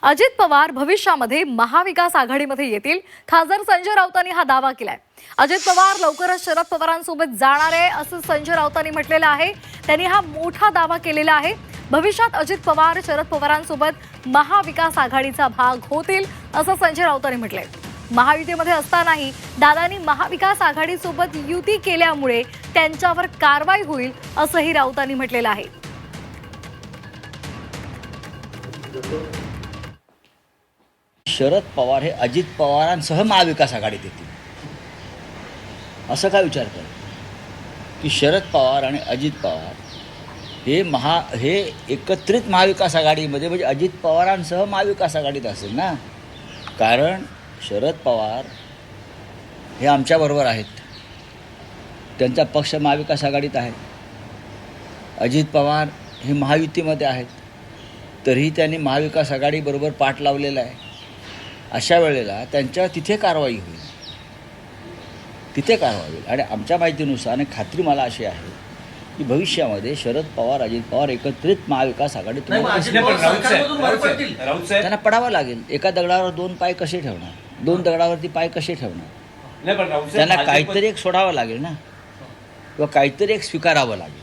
अजित पवार भविष्यामध्ये महाविकास आघाडीमध्ये येतील. खासदार संजय राऊतांनी हा दावा केलाय. अजित पवार लवकरच शरद पवारांसोबत जाणार आहे असं संजय राऊतांनी म्हटलेलं आहे. त्यांनी हा मोठा दावा केलेला आहे. भविष्यात अजित पवार शरद पवारांसोबत महाविकास आघाडीचा भाग होतील असं संजय राऊतांनी म्हटलंय. महायुतीमध्ये असतानाही दादांनी महाविकास आघाडीसोबत युती केल्यामुळे त्यांच्यावर कारवाई होईल असंही राऊतांनी म्हटलेलं आहे. शरद पवार हे अजित पवारांसह महाविकास आघाडीत येतील असं काय विचार कर की शरद पवार आणि अजित पवार हे एकत्रित महाविकास आघाडीमध्ये म्हणजे अजित पवारांसह महाविकास आघाडीत असेल ना. कारण शरद पवार हे आमच्याबरोबर आहेत, त्यांचा पक्ष महाविकास आघाडीत आहे. अजित पवार हे महायुतीमध्ये आहेत, तरीही त्यांनी महाविकास आघाडीबरोबर पाठ लावलेला आहे. अशा वेळेला त्यांच्यावर तिथे कारवाई होईल, आणि आमच्या माहितीनुसार आणि खात्री मला अशी आहे की भविष्यामध्ये शरद पवार अजित पवार एकत्रित महाविकास आघाडीत त्यांना पडावं लागेल. एका दगडावर दोन पाय कसे ठेवणार, दोन दगडावरती पाय कसे ठेवणार? त्यांना काहीतरी एक सोडावं लागेल ना, किंवा काहीतरी एक स्वीकारावं लागेल.